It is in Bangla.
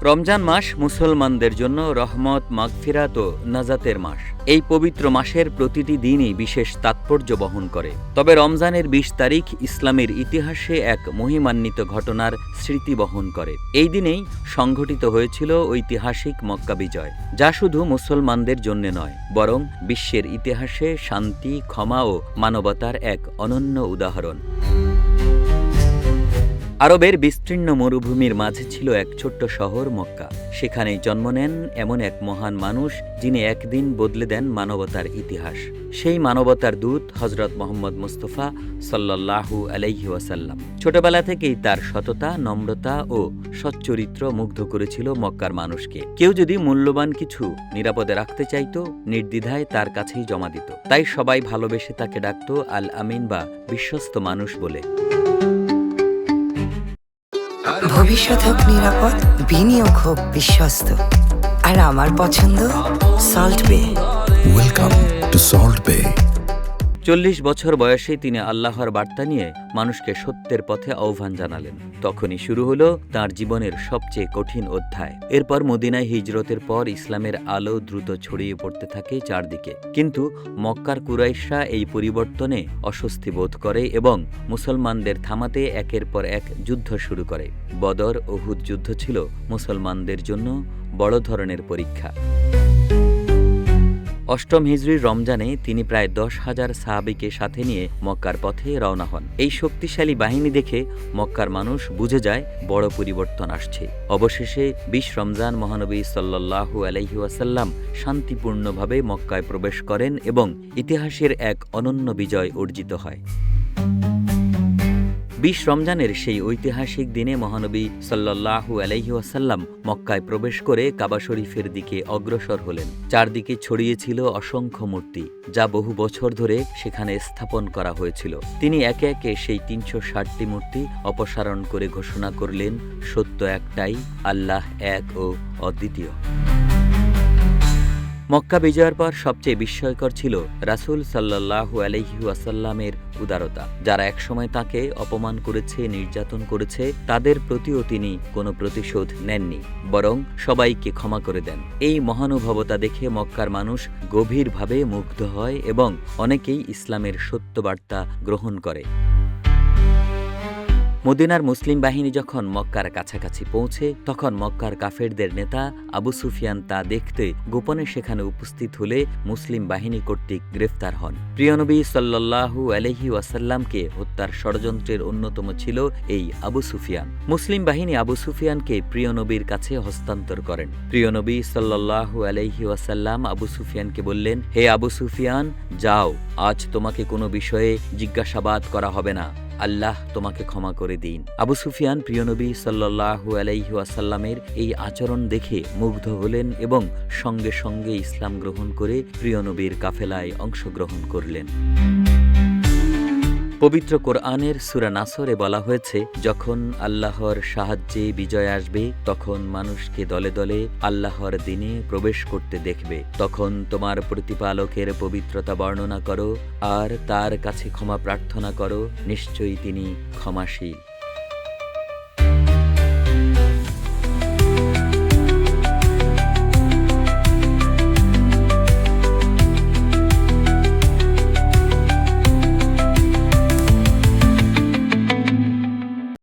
রমজান মাস মুসলমানদের জন্য রহমত, মাগফিরাত ও নাজাতের মাস। এই পবিত্র মাসের প্রতিটি দিনই বিশেষ তাৎপর্য বহন করে। তবে রমজানের ২০ তারিখ ইসলামের ইতিহাসে এক মহিমান্বিত ঘটনার স্মৃতি বহন করে। এই দিনেই সংঘটিত হয়েছিল ঐতিহাসিক মক্কা বিজয়, যা শুধু মুসলমানদের জন্য নয়, বরং বিশ্বের ইতিহাসে শান্তি, ক্ষমা ও মানবতার এক অনন্য উদাহরণ। আরবের বিস্তীর্ণ মরুভূমির মাঝে ছিল এক ছোট্ট শহর মক্কা। সেখানেই জন্ম নেন এমন এক মহান মানুষ, যিনি একদিন বদলে দেন মানবতার ইতিহাস। সেই মানবতার দূত হযরত মুহাম্মদ মুস্তাফা সাল্লাল্লাহু আলাইহি ওয়াসাল্লাম। ছোটবেলা থেকেই তার সততা, নম্রতা ও সচ্চরিত্র মুগ্ধ করেছিল মক্কার মানুষকে। কেউ যদি মূল্যবান কিছু নিরাপদে রাখতে চাইত, নির্দ্বিধায় তার কাছেই জমা দিত। তাই সবাই ভালোবেসে তাকে ডাকত আল আমিন বা বিশ্বস্ত মানুষ বলে। ভবিষ্যৎ হোক নিরাপদ, বিনিয়োগ হোক বিশ্বস্ত, আর আমার পছন্দ সল্ট বে। ওয়েলকাম টু সল্ট বে। ৪০ বছর বয়সে তিনি আল্লাহর বার্তা নিয়ে মানুষকে সত্যের পথে আহ্বান জানালেন। তখনই শুরু হলো তার জীবনের সবচেয়ে কঠিন অধ্যায়। এরপর মদিনায় হিজরতের পর ইসলামের আলো দ্রুত ছড়িয়ে পড়তে থাকে চারদিকে। কিন্তু মক্কার কুরাইশরা এই পরিবর্তনে অস্বস্তি বোধ করে এবং মুসলমানদের থামাতে একের পর এক যুদ্ধ শুরু করে। বদর, উহুদ যুদ্ধ ছিল মুসলমানদের জন্য বড় ধরনের পরীক্ষা। অষ্টম হিজরির রমজানে তিনি প্রায় ১০,০০০ সাহাবীকে সাথে নিয়ে মক্কার পথে রওনা হন। এই শক্তিশালী বাহিনী দেখে মক্কার মানুষ বুঝে যায় বড় পরিবর্তন আসছে। অবশেষে ২০ রমজান মহানবী সাল্লাল্লাহু আলাইহি ওয়াসাল্লাম শান্তিপূর্ণভাবে মক্কায় প্রবেশ করেন এবং ইতিহাসের এক অনন্য বিজয় অর্জিত হয়। ২০ রমজানের সেই ঐতিহাসিক দিনে মহানবী সাল্লাল্লাহু আলাইহি ওয়াসাল্লাম মক্কায় প্রবেশ করে কাবা শরীফের দিকে অগ্রসর হলেন। চারদিকে ছড়িয়েছিল অসংখ্য মূর্তি, যা বহু বছর ধরে সেখানে স্থাপন করা হয়েছিল। তিনি একে একে সেই ৩৬০টি মূর্তি অপসারণ করে ঘোষণা করলেন, সত্য একটাই, আল্লাহ এক ও অদ্বিতীয়। মক্কা বিজয়ের পর সবচেয়ে বিস্ময়কর ছিল রাসূল সাল্লাল্লাহু আলাইহি ওয়াসাল্লামের উদারতা। যারা একসময় তাকে অপমান করেছে, নির্যাতন করেছে, তাদের প্রতিও তিনি কোনো প্রতিশোধ নেননি, বরং সবাইকে ক্ষমা করে দেন। এই মহানুভবতা দেখে মক্কার মানুষ গভীরভাবে মুগ্ধ হয় এবং অনেকেই ইসলামের সত্যবার্তা গ্রহণ করে। মদিনার মুসলিম বাহিনী যখন মক্কার কাছাকাছি পৌঁছে, তখন মক্কার কাফেরদের নেতা আবু সুফিয়ান তা দেখতে গোপনে সেখানে উপস্থিত হলে মুসলিম বাহিনী কর্তৃক গ্রেফতার হন। প্রিয়নবী সাল্লাল্লাহু আলাইহি ওয়াসাল্লামকে হত্যার ষড়যন্ত্রের অন্যতম ছিল এই আবু সুফিয়ান। মুসলিম বাহিনী আবু সুফিয়ানকে প্রিয়নবীর কাছে হস্তান্তর করেন। প্রিয়নবী সাল্লাল্লাহু আলাইহি ওয়াসাল্লাম আবু সুফিয়ানকে বললেন, হে আবু সুফিয়ান, যাও, আজ তোমাকে কোনো বিষয়ে জিজ্ঞাসাবাদ করা হবে না, আল্লাহ তোমাকে ক্ষমা করে দিন। আবু সুফিয়ান প্রিয়নবী সাল্লাল্লাহু আলাইহি ওয়াসাল্লামের এই আচরণ দেখে মুগ্ধ হলেন এবং সঙ্গে সঙ্গে ইসলাম গ্রহণ করে প্রিয়নবীর কাফেলায় অংশগ্রহণ করলেন। পবিত্র কোরআনের সূরা নাসরে বলা হয়েছে, যখন আল্লাহর সাহায্যে বিজয় আসবে, তখন মানুষকে দলে দলে আল্লাহর দ্বীনে প্রবেশ করতে দেখবে। তখন তোমার প্রতিপালকের পবিত্রতা বর্ণনা করো আর তার কাছে ক্ষমা প্রার্থনা করো, নিশ্চয়ই তিনি ক্ষমাশীল।